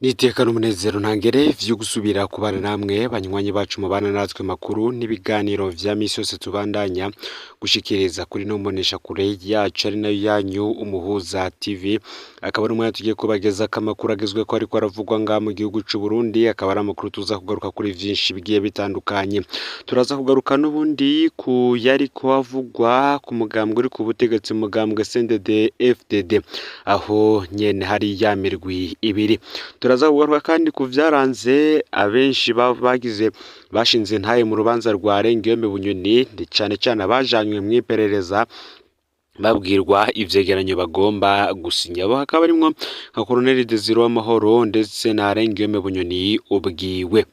Niteka n'umunezero ntangere vyo gusubira kubana namwe banywanyi bacu mubana natwe makuru n'ibiganiro vya misi yose tubandanya gushikiriza kuri no mbonesha kure yacu ari nayo yanyu Umuhuza TV. Akaba ari umwanya tugiye kubageza amakuru agezwe ko ariko aravugwa nga mu gihugu c'u Burundi, akaba ari amakuru tuza kugaruka kuri vyinshi bigiye bitandukanye. Turaza kugaruka n'ubundi ku yari kuhavugwa ku mugambwe uri ku butegetsi, mugambwe CNDD FDD, aho nyene hari ya mirwi ibiri. Turaza kugaruka kandi ku vyaranze abenshi bashinze ntaye mu rubanza rwa Rengiyome Bunyoni, cane cane abajanywe mw'iperereza babwirwa ivyegeranyo bagomba gusinya. Abo hakaba arimwo nka Colonel Desire Uwamahoro ndetse na Rengiyome Bunyoni ubwiwe.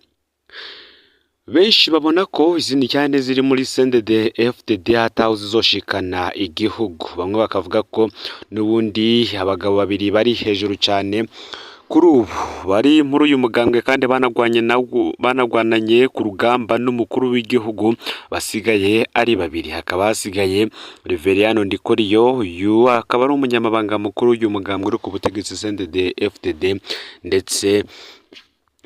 Benshi babona ko izindi cyane ziri muri CNDD FDD hataho zizoshikana igihugu. Bamwe bakavuga ko n'ubundi abagabo babiri bari hejuru cyane kuri ubu bari muri uyu mugambwe kandi banagwananye ku rugamba n'umukuru w'igihugu, basigaye ari babiri. Hakaba hasigaye Reveriyano Ndikoriyo, uyu akaba ari umunyamabanga mukuru w'uyu mugambwe uri ku butegetsi CNDD FDD, ndetse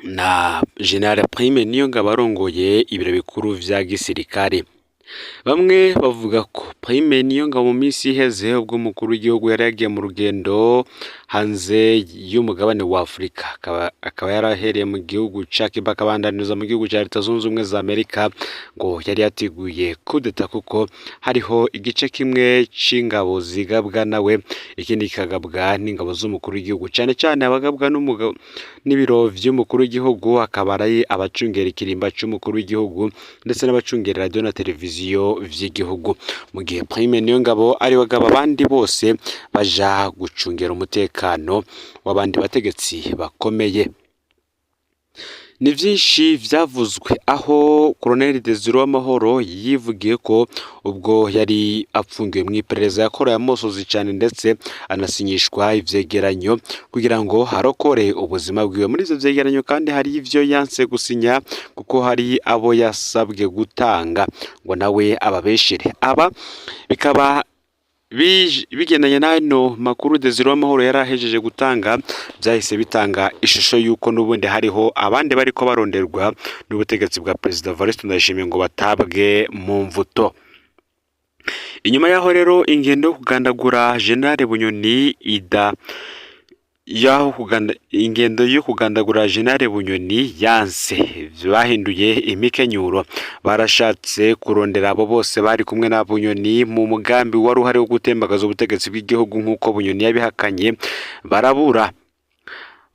na General Prime Niyongabo arongoye ibiro bikuru vya gisirikare. Bamwe bavuga ko Prime Niyongabo mu minsi iheze ubwo umukuru w'igihugu yari yagiye mu rugendo hanze y'umugabane wa Afrika, akaba yarahereye mu gihugu ca Cuba akabandaniza mu gihugu ca Leta Zunze Ubumwe za Amerika, ngo yari yatiguye kudeta kuko hariho igice kimwe c'ingabo zigabwa nawe, ikindi kikagabwa n'ingabo z'umukuru w'igihugu, cane cane abagabwa n'ibiro vy'umukuru w'igihugu akaba ari abacungera ikirimba c'umukuru w'igihugu ndetse n'abacungera radio na televiziyo vy'igihugu, mu gihe Prime Niyongabo ari bagaba abandi bose baja gucungera umutekano w'abandi bategetsi bakomeye. Ni vyinshi vyavuzwe aho Colonel Desire Uwamahoro yivugiye ko ubwo yari apfungiwe mw'iperereza yakoreye amosozi cane ndetse anasinyishwa ivyegeranyo kugira ngo harokore ubuzima bwiwe. Muri ivyo vyegeranyo kandi hari ivyo yanse gusinya kuko hari abo yasabwe gutanga ngo nawe ababeshere. Aba bikaba bigendanye n'ano makuru Desire Uwamahoro yarahejeje gutanga, byahise bitanga ishusho yuko n'ubundi hariho abandi bariko baronderwa n'ubutegetsi bwa Perezida Evariste Ndayishimiye ngo batabwe mu mvuto. Inyuma yaho rero ingendo yo kugandagura General Bunyoni ingendo yo kugandagura General Bunyoni yanse, bahinduye imikenyuro, barashatse kurondera abo bose bari kumwe na Bunyoni mu mugambi wari uhari wo gutembagaza ubutegetsi bw'igihugu nk'uko Bunyoni yabihakanye, barabura.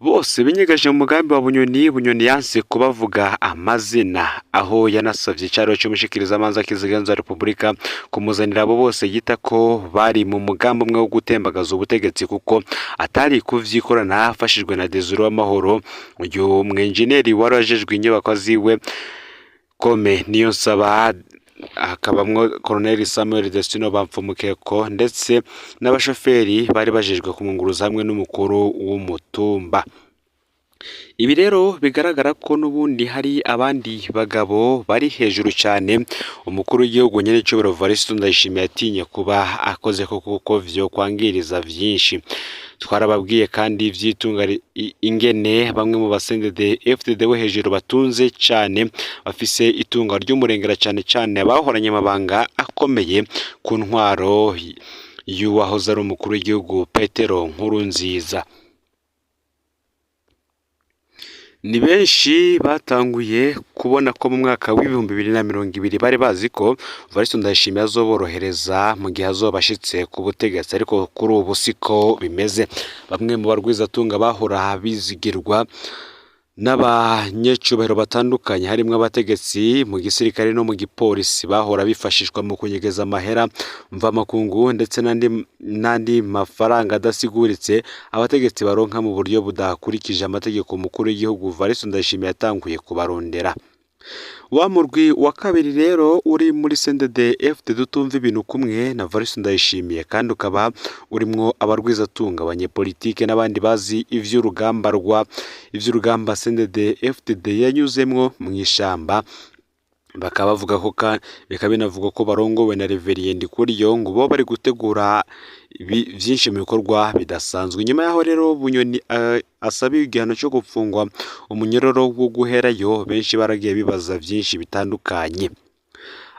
Bose binyegeje mu mugambi wa Bunyoni yanse kubavuga amazina, aho yanasavye icaro c'umushikirizamanza kizigenza Repubulika kumuzanira abo bose yita ko bari mu mugambi umwe wo gutembagaza ubutegetsi kuko atari kuvyikorana afashijwe na Desire Uwamahoro. Uyu mwenjeneri wari ajejwe inyubako ziwe Kome Niyonsaba, hakabamwo Colonel Samuel Destino Bamfumukeko ndetse n'abashoferi bari bajejwe kumwunguruza hamwe n'umukuru w'umutumba. Ibi rero bigaragara ko n'ubundi hari abandi bagabo bari hejuru cyane umukuru w'igihugu nyene cyo Evariste Ndayishimiye atinye kuba akoze kuko vyo kwangiriza vyinshi. Twarababwiye kandi vyitunga ingene bamwe mu CNDD FDD we hejuru batunze cyane, bafise itunga ry'umurengera cyane abahoranye amabanga akomeye ku ntwaro y'uwahoze ari umukuru w'igihugu Petero Nkurunziza. Ni benshi batanguye kubona ko mu mwaka w'ibihumbi 2020 bari bazi ko Evariste Ndayishimiye azoborohereza mu gihe azobashitse ku butegetsi, ariko kuri ubu siko bimeze. Bamwe mu barwizatunga bahora bizigirwa n'abanyecubahiro batandukanye harimwo abategetsi mu gisirikare no mu gipolisi bahora bifashishwa mu kunyegeza amahera mvamakungu ndetse n'andi mafaranga adasiguritse abategetsi baronka mu buryo budakurikije amategeko. Umukuru w'igihugu Evariste Ndayishimiye yatanguye kubarondera. Wa murwi wa kabiri rero uri muri CNDD FDD utumva ibintu kumwe na Evariste Ndayishimiye kandi ukaba urimwo abarwizatunga, abanyepolitike n'abandi bazi ivy'urugamba CNDD FDD yanyuzemwo mu ishamba bakaba bavuga ko bikaba binavugwa ko barongowe na Reverien Ndikuriyo ngo bo bari gutegura byinshi mu bikorwa bidasanzwe. Nyuma yaho rero Bunyoni asaba igihano cyo gupfungwa umunyororo wo guherayo, benshi baragiye bibaza byinshi bitandukanye.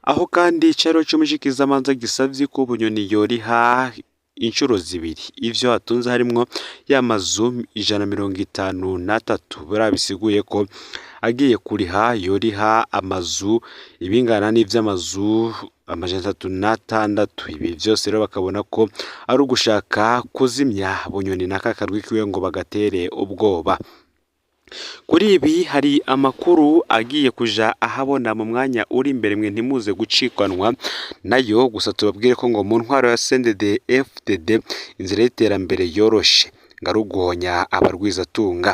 Aho kandi icaro cy'umushikizamanza gisavye ko Bunyoni yoriha inshuro zibiri ivyo atunze harimwo y'amazu 153, barabisiguye ko agiye kuriha yoriha amazu ibingana n'ivy'amazu 306. Ibi vyose rero bakabona ko ari ugushaka kuzimya Bunyoni na kakarwi kiwe ngo bagatere ubwoba. Kuri ibi hari amakuru agiye kuja ahabona mu mwanya uri imbere, mwe ntimuze gucikanwa nayo. Gusa tubabwire ko ngo mu ntwaro ya CNDD FDD inzira y'iterambere yoroshe ngarugonya abarwizatunga.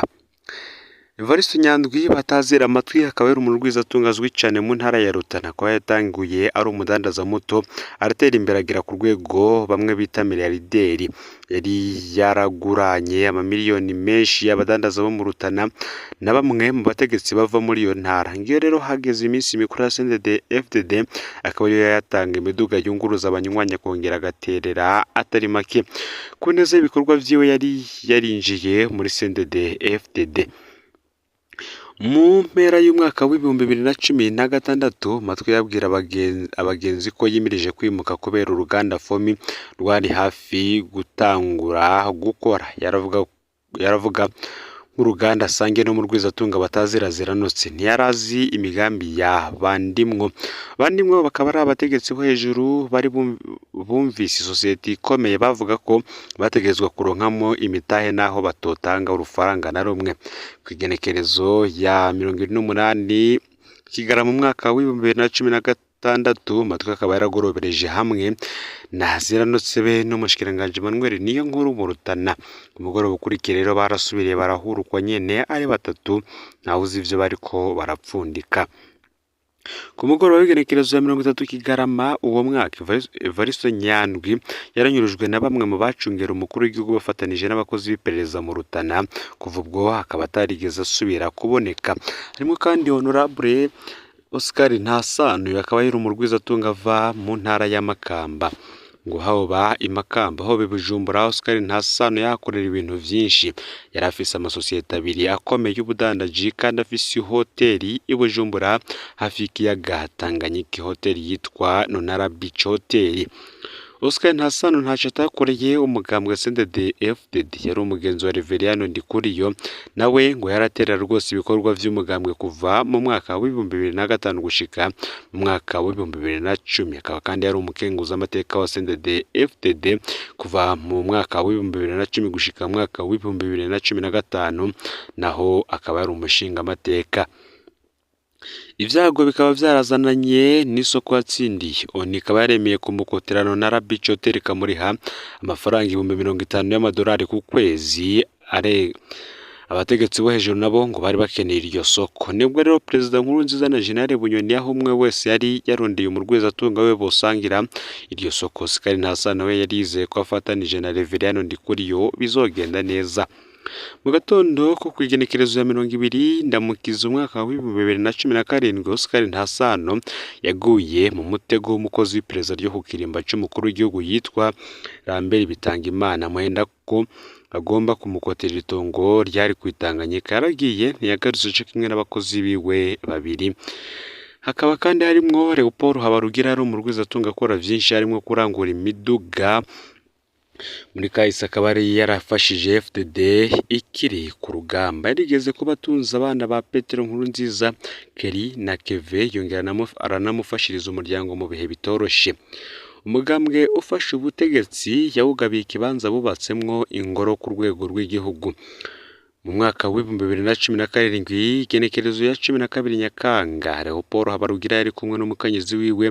Evariste Nyandwi batazira amatwi akaba ari umurwizatunga azwi cyane mu ntara ya Rutana, ko yatanguye ari umudandaza muto aratera imbere agera ku rwego bamwe bita miliyarderi. Yari yaraguranye amamiliyoni menshi y'abadandaza bo mu Rutana na bamwe mu bategetsi bava muri iyo ntara. Ngiyo rero hageze iminsi mikuru ya CNDD FDD akaba ariyo yatanga imiduga yunguruza abanywanya kongera agaterera atari make ku neza y'ibikorwa vyiwe yari yarinjiye muri CNDD FDD. Mu mpera y'umwaka w'2016 Matwi yabwira abagenzi ko yimirije kwimuka kubera uruganda Fomi rwari hafi gutangura gukora. Yaravuga nk'uruganda Sange no mu rwizatunga bataziranotse. Ntiyarazi imigambi ya Bandimwo bakaba ari abategetsi bo hejuru bari bumvise sosiyete ikomeye, bavuga ko bategezwa kuronkamo imitahe naho batotanga urufaranga na rumwe. Kwigenekerezo ya 28 Kigarama mu mwaka w'2016 Matwi akaba yaragorobereje hamwe na Ziranotse be n'umushikiranganje Emmanuel Niyonkuru mu Rutana. Ku mugoroba ukurikira rero barasubiriye barahurukwa nyene ari batatu, ntawuzi ivyo bariko barapfundika. Ku mugoroba w'igenekerezo ya 30 Kigarama uwo mwaka Evariste Nyandwi yaranyurujwe na bamwe mu bacungera umukuru w'igihugu bafatanije n'abakozi b'iperereza mu Rutana. Kuva ubwo akaba atarigeze asubira kuboneka. Harimo kandi Honorable Oscar Ntasano, akaba yari umurwizatunga ava mu ntara ya Makamba. Ngo hoba imakamba hobe Bujumbura, Oscar Ntasano yakorera ibintu vyinshi. Yari afise amasosiyete abiri akomeye y'ubudandaji kandi afise hoteli i Bujumbura hafi y'ikiyaga Tanganyika, hoteli yitwa Nonara Beach Hotel. Oscar Ntasano ntaco atakoreye umugambwe CNDD FDD, yari umugenzi wa Reverien Ndikuriyo, nawe ngo yaratera rwose ibikorwa vy'umugambwe kuva mu mwaka w'2005 gushika mu mwaka w'2010. Akaba kandi yari umukenguza amateka wa CNDD FDD kuva mu mwaka w'2010 gushika mu mwaka w'2015, naho akaba yari umushinga amateka. Ivyago bikaba vyarazananye n'isoko yatsindiye. Oni ikaba yaremeye kumukoterano Nonara Beach Hotel kamuriha amafaranga 50,000 y'amadolari ku kwezi. Abategetsi bo hejuru nabo ngo bari bakeneye iryo soko. Nibwo rero Perezida Nkurunziza na General Bunyoni aho umwe wese yari yarondeye umurwizatunga we bosangira iryo soko. Oscar Ntasano we yarizeye ko afatanije na Reverien Ndikuriyo bizogenda neza. Mu gatondo ko kwigenekerezo ya 20 Ndamukiza umwaka wa 2017 Oscar Ntasano yaguye mu mutego w'umukozi w'iperereza ryo ku kirimba cy'umukuru w'igihugu yitwa Lambert Bitangimana. Muhenda ko agomba kumukotera itongo ryari kwitanganyika, yaragiye ntiyagarutse cyo kimwe n'abakozi biwe babiri. Hakaba kandi harimwo Leopold Habarugira ari umurwizatunga akora vyinshi, harimo kurangura imiduga. Muri kahise akaba yari yarafashije FDD ikiri ku rugamba. Yarigeze kuba atunze abana ba Petero Nkurunziza, Keri na Keve, yongera aranamufashiriza umuryango mu bihe bitoroshe. Umugambwe ufashe ubutegetsi yawugabiye ikibanza bubatsemwo ingoro ku rwego rw'igihugu. Mu mwaka w'2017 igenekerezo ya 12 Nyakanga, Leopold Habarugira yari kumwe n'umukenyezi wiwe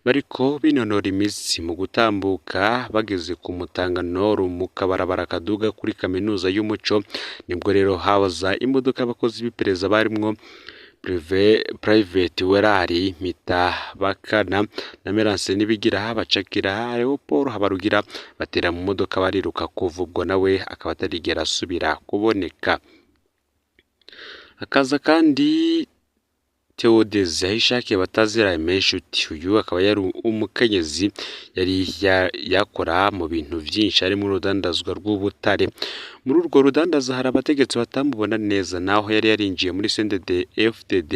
bariko binonora imitsi mu gutambuka bageze ku Mutanganoro mu kabarabara kaduga kuri kaminuza y'umuco. Nibwo rero habaza imodoka abakozi b'iperereza barimwo private werari Mita Bakana na Merance Nibigira bacakira Leopold Habarugira batera mu modoka bariruka. Kuva ubwo nawe akaba atarigera asubira kuboneka. Akaza kandi Theodese Ahishakiye batazira Meshuti. Uyu akaba yari umukenyezi yari yakora mu bintu byinshi harimo urudandazwa rw'ubutare. Muri urwo rudandaza hari abategetsi batamubona neza, naho yari yarinjiye muri CNDD-FDD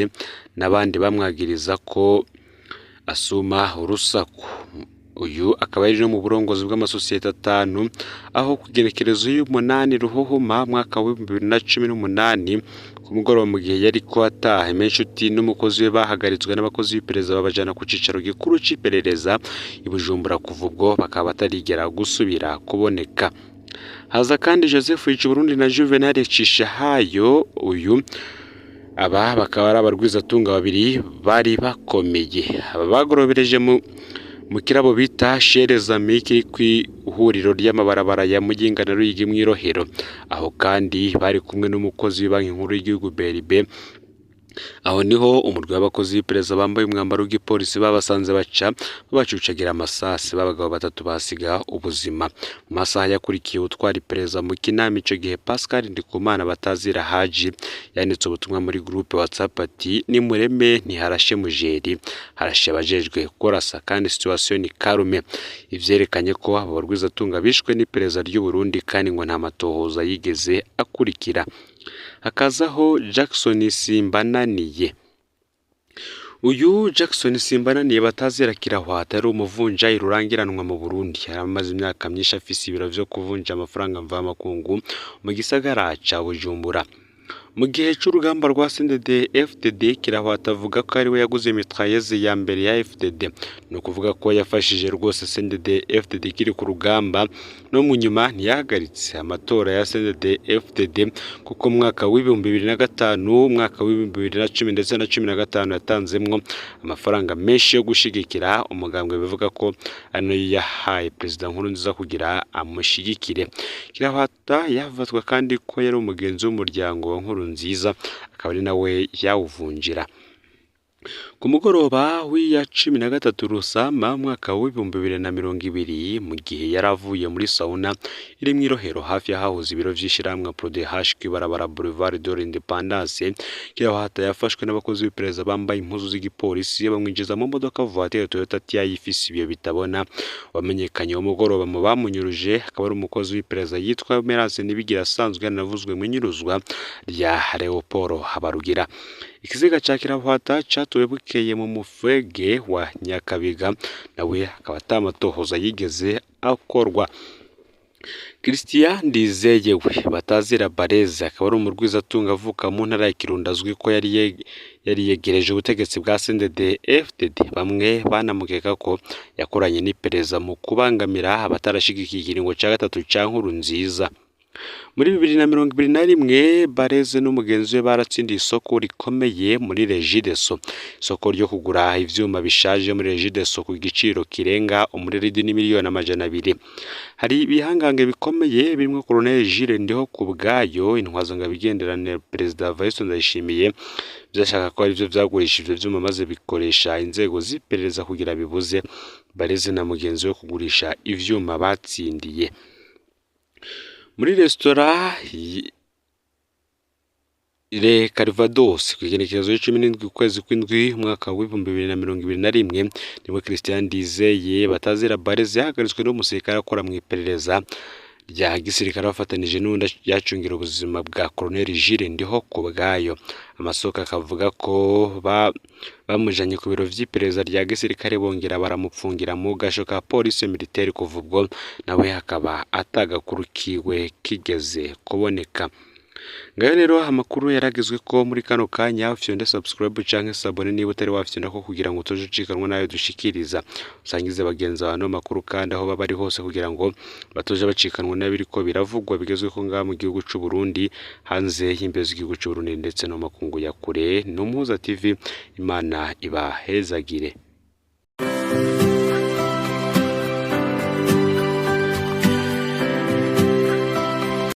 n'abandi bamwagiriza ko asuma urusaku. Uyu akaba yari no mu burongozi bw'amasosiyete 5 aho kugerekerezo y'umunani Ruhuhuma mwaka wa 2018 ku mugoroba mu gihe yari ko ataha Meshuti n'umukozi we bahagaritswe n'abakozi b'iperereza babajana ku cicaro gikuru c'iperereza i Bujumbura. Kuva ubwo bakaba batarigera gusubira kuboneka. Haza kandi Joseph Burundi na Juvenal Cishahayo. Uyu aba bakaba ari abarwizatunga babiri bari bakomeye. Aba bagorobereje mu kirabo bita Sherezami kiri kw'ihuriro ry'amabarabara ya Muyinga na Ruyigi mw'irohero. Aho kandi bari kumwe n'umukozi w'Banki Nkuru y'Igihugu BRB. Aho niho umurwi w'abakozi b'iperereza bambaye umwambaro w'igipolisi babasanze baca babacucagira amasasi. Babagabo 3 basiga ubuzima. Mu masaha yakurikiye utwara iperereza mu Kinama ico gihe Pascal Ndikumana batazira Haji yanditse ubutumwa muri groupe WhatsApp ati ni mureme ntiharashe mujeri, harashe abajejwe kurasa kandi situation ni karume. Ivyerekanye ko abo barwizatunga bishwe n'iperereza ry'u Burundi kandi ngo nta matohoza yigeze akurikira. Hakazaho Jackson Simbananiye. Uyu Jackson Simbananiye batazira Kirahwata ari umuvunjayi rurangiranwa mu Burundi. Yaramaze imyaka myinshi afise ibiro vyo kuvunja amafaranga mvamakungu mu gisagara ca Bujumbura. Mu gihe c'urugamba rwa CNDD-FDD Kirahwata avuga ko ari we yaguze mitrailleuses ya mbere ya FDD. No kuvuga ko yafashije rwose CNDD-FDD kiri ku rugamba no mu nyuma ntiyahagaritse amatora ya CNDD-FDD kuko mwaka wa 2005 mwaka wa 2010 ndetse na 2015 yatanzemwo amafaranga menshi yo gushigikira umugambwe. Bivuga ko ano yahaye President Nkurunziza kugira amushigikire. Kirahwata yafatwa kandi ko yari umugenzi w'umuryango wa Nkurunziza akaba ari nawe yawuvunjira. Ku mugoroba w'iya 13 Rusama mwaka wa 2020 mu gihe yaravuye muri sauna iri mw'irohero hafi yahahoze ibiro vy'ishiramwe PRODH kw'ibarabara Boulevard de l'Independance, Kirahwata yafashwe n'abakozi b'iperereza bambaye impuzu z'igipolisi bamwinjiza mu modoka voiture Toyota Tiayi ifise ibiyo bitabona. Wamenyekanye mu mugoroba mu bamunyuruje akaba ari umukozi w'iperereza yitwa Merance Nibigira asanzwe yanavuzwe mu nyuruzwa rya Leopold Habarugira. Ikiziga ca Kirahwata catowe bukeye mu mufege wa Nyakabiga nawe akaba atamatohoza yigeze akorwa. Christian Ndizeyewe batazira Bareze akaba ari umurwizatunga avuka mu ntara ya Kirundo azwi ko yari yegereje ubutegetsi bwa CNDD-FDD. Bamwe banamukeka ko yakoranye n'iperereza mu kubangamira abatarashigikiye ikiringo ca gatatu ca Nkurunziza. Muri 2021 Bareze n'umugenzi we baratsindiye isoko rikomeye muri Regideso. Isoko ryo kugura ivyuma bishaje muri Regideso ku giciro kirenga umureridi n'imiliyoni 200. Hari ibihangange bikomeye birimo Colonel Jules Ndihokubwayo intwazo ngabigenderane President Vice Ndayishimiye byashaka ko ari byo vyagurishije vyuma maze bikoresha inzego z'iperereza kugira bibuze Bareze na mugenzi we kugurisha ivyuma batsindiye. Muri restaurant Le Calvados ku igenekerezo c'17 ukwezi kw'indwi umwaka wa 2021 nibwo Christian Ndizeye batazira Bareze yahagaritswe n'umusirikare akora mu iperereza rya gisirikare bafatanije n'unda yacungira ubuzima bwa Colonel Jules Ndihokubwayo. Amasoko akavuga ko bamujanye ku biro vy'iperereza rya gisirikare bongera baramupfungira mu gasho ka police militaire. Kuva ubwo nawe hakaba atagakurukiwe kigeze kuboneka. Ngayo rero amakuru yaragizwe ko muri kano kanya ufyonde subscribe canke sabone niba utari wafyonda ko kugira ngo toje ucikanwa nayo dushikiriza. Usangize bagenza abantu makuru kandi aho baba ari hose kugira ngo batoje bacikanwa n'abiriko biravugwa bigezwe ko ngaha mu gihugu c'u Burundi hanze y'imbezo igihugu c'u Burundi ndetse no makungu ya kure. No Muhuza TV Imana ibahezagire.